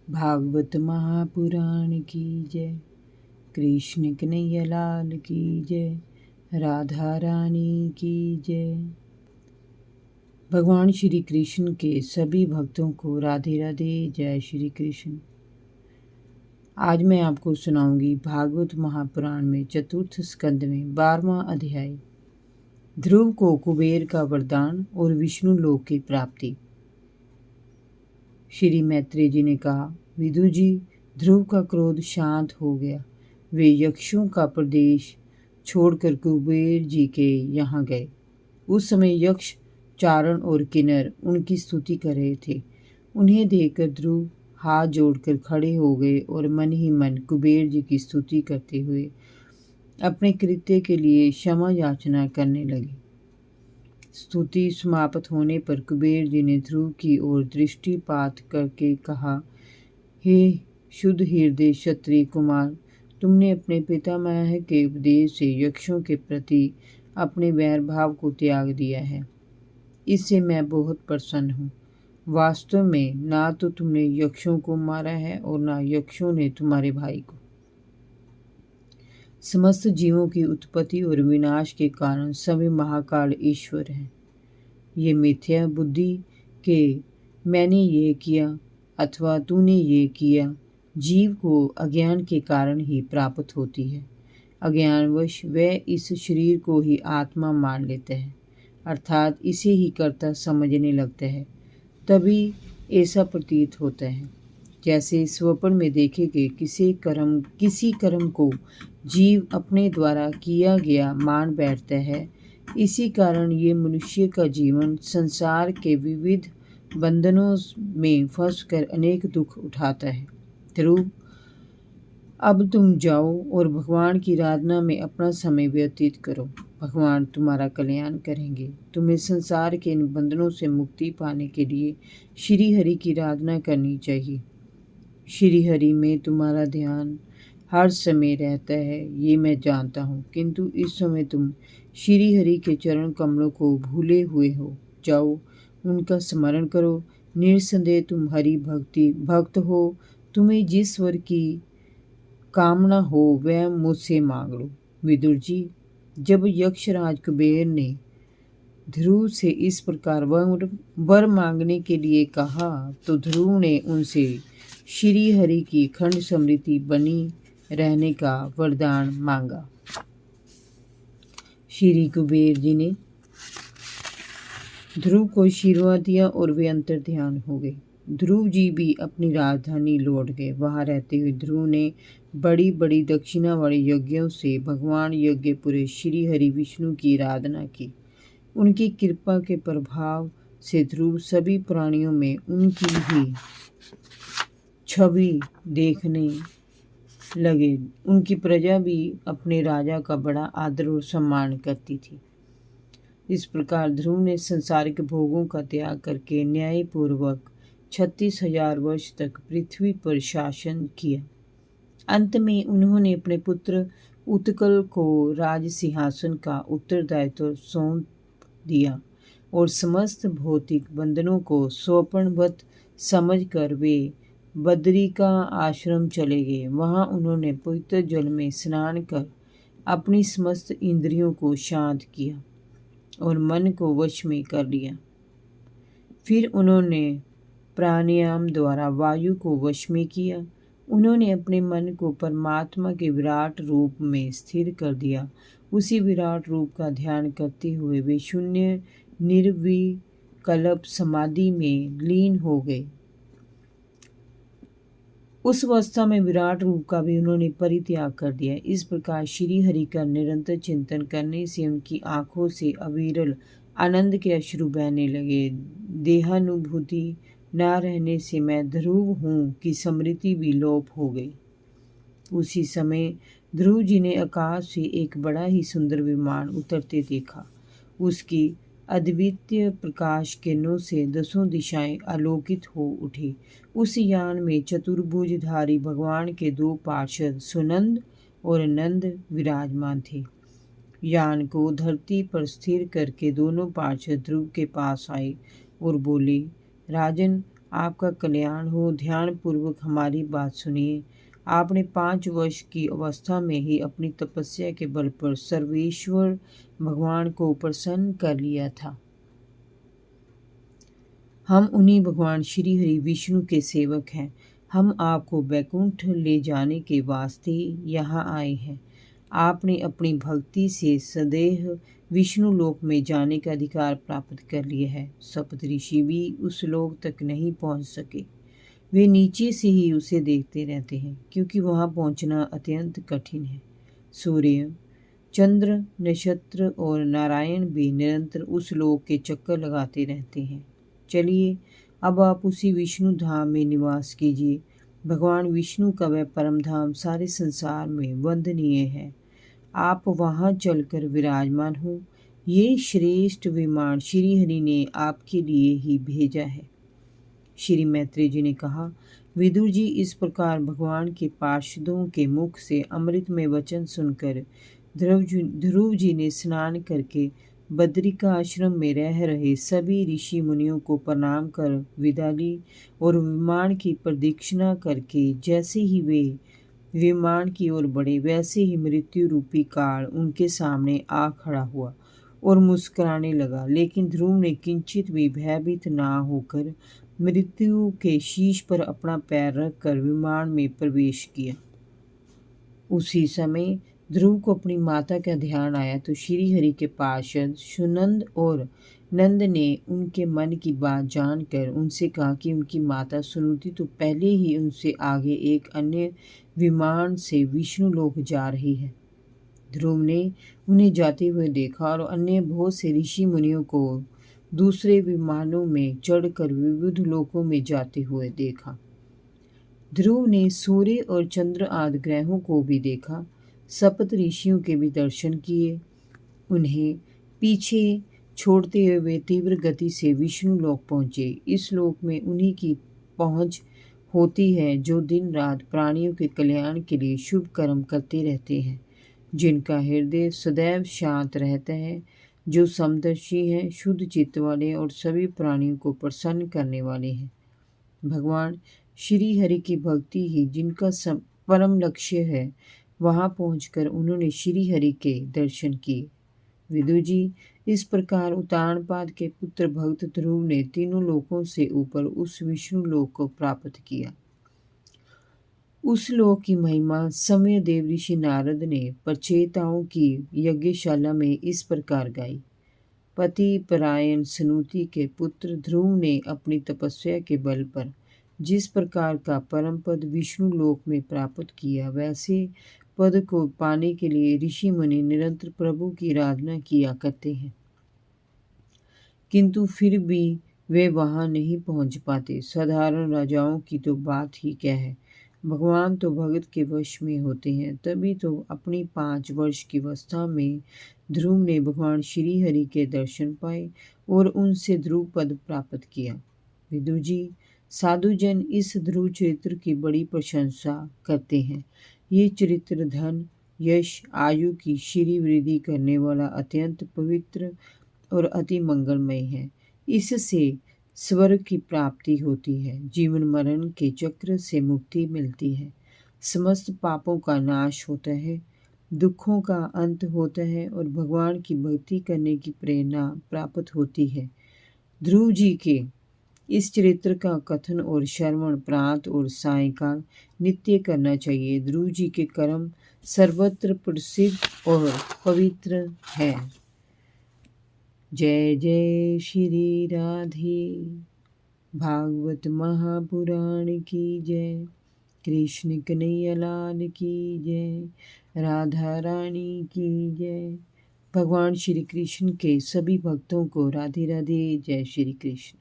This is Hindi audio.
भागवत महापुराण की जय। कृष्ण कन्हैया लाल की जय। राधा रानी की जय। भगवान श्री कृष्ण के सभी भक्तों को राधे राधे। जय श्री कृष्ण। आज मैं आपको सुनाऊंगी भागवत महापुराण में चतुर्थ स्कंद में 12वां अध्याय, ध्रुव को कुबेर का वरदान और विष्णु लोक की प्राप्ति। श्री मैत्रेय जी ने कहा, विदुर जी, ध्रुव का क्रोध शांत हो गया। वे यक्षों का प्रदेश छोड़कर कुबेर जी के यहाँ गए। उस समय यक्ष, चारण और किन्नर उनकी स्तुति कर रहे थे। उन्हें देखकर ध्रुव हाथ जोड़कर खड़े हो गए और मन ही मन कुबेर जी की स्तुति करते हुए अपने कृत्य के लिए क्षमा याचना करने लगे। स्तुति समाप्त होने पर कुबेर जी ने ध्रुव की ओर दृष्टिपात करके कहा, हे शुद्ध हृदय क्षत्रिय कुमार, तुमने अपने पितामह के उपदेश से यक्षों के प्रति अपने वैर भाव को त्याग दिया है। इससे मैं बहुत प्रसन्न हूँ। वास्तव में ना तो तुमने यक्षों को मारा है और ना यक्षों ने तुम्हारे भाई को। समस्त जीवों की उत्पत्ति और विनाश के कारण सभी महाकाल ईश्वर हैं। ये मिथ्या बुद्धि के मैंने ये किया अथवा तूने ये किया जीव को अज्ञान के कारण ही प्राप्त होती है। अज्ञानवश वह इस शरीर को ही आत्मा मान लेता है, अर्थात इसे ही कर्ता समझने लगता है। तभी ऐसा प्रतीत होता है जैसे स्वप्न में देखे कि किसी कर्म को जीव अपने द्वारा किया गया मान बैठता है। इसी कारण ये मनुष्य का जीवन संसार के विविध बंधनों में फंसकर अनेक दुख उठाता है। ध्रुव, अब तुम जाओ और भगवान की आराधना में अपना समय व्यतीत करो। भगवान तुम्हारा कल्याण करेंगे। तुम्हें संसार के इन बंधनों से मुक्ति पाने के लिए श्री हरि की आराधना करनी चाहिए। श्री हरि में तुम्हारा ध्यान हर समय रहता है, ये मैं जानता हूँ, किंतु इस समय तुम श्री हरि के चरण कमलों को भूले हुए हो। जाओ, उनका स्मरण करो। निर्संदेह तुम हरि भक्त हो। तुम्हें जिस वर की कामना हो वह मुझसे मांग लो। विदुर जी, जब यक्षराज कुबेर ने ध्रुव से इस प्रकार वर मांगने के लिए कहा तो ध्रुव ने उनसे श्री हरि की खंड स्मृति बनी रहने का वरदान मांगा। श्री कुबेर जी ने ध्रुव को आशीर्वाद दिया और वे अंतर ध्यान हो गए। ध्रुव जी भी अपनी राजधानी लौट गए। वहां रहते हुए ध्रुव ने बड़ी बड़ी दक्षिणा वाले यज्ञों से भगवान यज्ञपुरे श्री हरि विष्णु की आराधना की। उनकी कृपा के प्रभाव से ध्रुव सभी प्राणियों में उनकी ही छवि देखने लगे। उनकी प्रजा भी अपने राजा का बड़ा आदर और सम्मान करती थी। इस प्रकार ध्रुव ने संसारिक भोगों का त्याग करके न्यायपूर्वक 36,000 वर्ष तक पृथ्वी पर शासन किया। अंत में उन्होंने अपने पुत्र उत्कल को राज सिंहासन का उत्तरदायित्व सौंप दिया और समस्त भौतिक बंधनों को स्वप्नवत समझकर वे बद्री का आश्रम चले गए। वहां उन्होंने पवित्र जल में स्नान कर अपनी समस्त इंद्रियों को शांत किया और मन को वश में कर लिया। फिर उन्होंने प्राणायाम द्वारा वायु को वश में किया। उन्होंने अपने मन को परमात्मा के विराट रूप में स्थिर कर दिया। उसी विराट रूप का ध्यान करते हुए वे शून्य निर्विकल्प समाधि में लीन हो गए। उस अवस्था में विराट रूप का भी उन्होंने परित्याग कर दिया। इस प्रकार श्री हरि का निरंतर चिंतन करने से उनकी आंखों से अविरल आनंद के अश्रु बहने लगे। देहानुभूति न रहने से मैं ध्रुव हूँ की स्मृति भी लोप हो गई। उसी समय ध्रुव जी ने आकाश से एक बड़ा ही सुंदर विमान उतरते देखा। उसकी अद्वितीय प्रकाश किरणों से 10 दिशाएं आलोकित हो उठी। उस यान में चतुर्भुजधारी भगवान के 2 पार्षद सुनंद और नंद विराजमान थे। यान को धरती पर स्थिर करके दोनों पार्षद ध्रुव के पास आए और बोले, राजन, आपका कल्याण हो। ध्यान पूर्वक हमारी बात सुनिए। आपने 5 वर्ष की अवस्था में ही अपनी तपस्या के बल पर सर्वेश्वर भगवान को प्रसन्न कर लिया था। हम उन्हीं भगवान श्री हरि विष्णु के सेवक हैं। हम आपको वैकुंठ ले जाने के वास्ते यहाँ आए हैं। आपने अपनी भक्ति से सदैव विष्णु लोक में जाने का अधिकार प्राप्त कर लिया है। सप्त ऋषि भी उस लोक तक नहीं पहुँच सके। वे नीचे से ही उसे देखते रहते हैं, क्योंकि वहाँ पहुँचना अत्यंत कठिन है। सूर्य, चंद्र, नक्षत्र और नारायण भी निरंतर उस लोक के चक्कर लगाते रहते हैं। चलिए, अब आप उसी विष्णु धाम में निवास कीजिए। भगवान विष्णु का वह परम धाम सारे संसार में वंदनीय है। आप वहाँ चलकर विराजमान हो। ये श्रेष्ठ विमान श्री हरि ने आपके लिए ही भेजा है। श्री मैत्रेय जी ने कहा, विदुर जी, इस प्रकार भगवान के पार्षदों के मुख से अमृत में वचन सुनकर ध्रुव जी ने स्नान करके बद्रिका आश्रम में रह रहे सभी ऋषि मुनियों को प्रणाम कर विदा ली और विमान की प्रदक्षिणा करके जैसे ही वे विमान की ओर बढ़े, वैसे ही मृत्यु रूपी काल उनके सामने आ खड़ा हुआ और मुस्कुराने लगा। लेकिन ध्रुव ने किंचित भी भयभीत ना होकर मृत्यु के शीश पर अपना पैर रखकर विमान में प्रवेश किया। उसी समय ध्रुव को अपनी माता का ध्यान आया तो श्री हरि के पार्षद सुनंद और नंद ने उनके मन की बात जानकर उनसे कहा कि उनकी माता सुनुति तो पहले ही उनसे आगे एक अन्य विमान से विष्णु लोक जा रही है। ध्रुव ने उन्हें जाते हुए देखा और अन्य बहुत से ऋषि मुनियों को दूसरे विमानों में चढ़कर विविध लोकों में जाते हुए देखा। ध्रुव ने सूर्य और चंद्र आदि ग्रहों को भी देखा। सप्त ऋषियों के भी दर्शन किए। उन्हें पीछे छोड़ते हुए वे तीव्र गति से विष्णु लोक पहुँचे। इस लोक में उन्हीं की पहुँच होती है जो दिन रात प्राणियों के कल्याण के लिए शुभ कर्म करते रहते हैं, जिनका हृदय सदैव शांत रहता है, जो समदर्शी हैं, शुद्ध चित्त वाले और सभी प्राणियों को प्रसन्न करने वाले हैं। भगवान श्री हरि की भक्ति ही जिनका परम लक्ष्य है, वहां पहुंचकर उन्होंने श्री हरि के दर्शन किए। विदुर जी, इस प्रकार उतानपाद के पुत्र भक्त ध्रुव ने तीनों लोकों से ऊपर उस विष्णु लोक को प्राप्त किया। उस लोक की महिमा समय देव ऋषि नारद ने प्रचेताओं की यज्ञशाला में इस प्रकार गाई। पति परायण सनुति के पुत्र ध्रुव ने अपनी तपस्या के बल पर जिस प्रकार का परम पद विष्णु लोक में प्राप्त किया, वैसे पद को पाने के लिए ऋषि मुनि निरंतर प्रभु की आराधना किया करते हैं, किंतु फिर भी वे वहां नहीं पहुंच पाते। साधारण राजाओं की तो बात ही क्या है, भगवान तो भगत के वश में होते हैं। तभी तो अपनी 5 वर्ष की अवस्था में ध्रुव ने भगवान श्री हरि के दर्शन पाए और उनसे ध्रुव पद प्राप्त किया। विदुर जी, साधुजन इस ध्रुव चरित्र की बड़ी प्रशंसा करते हैं। ये चरित्र धन, यश, आयु की श्री वृद्धि करने वाला अत्यंत पवित्र और अति मंगलमय है। इससे स्वर्ग की प्राप्ति होती है, जीवन मरण के चक्र से मुक्ति मिलती है, समस्त पापों का नाश होता है, दुखों का अंत होता है और भगवान की भक्ति करने की प्रेरणा प्राप्त होती है। ध्रुव जी के इस चरित्र का कथन और श्रवण प्रातः और सायंकाल नित्य करना चाहिए। ध्रुव जी के कर्म सर्वत्र प्रसिद्ध और पवित्र है। जय जय श्री राधे। भागवत महापुराण की जय। कृष्ण कन्हैया लाल की जय। राधा रानी की जय। भगवान श्री कृष्ण के सभी भक्तों को राधे राधे। जय श्री कृष्ण।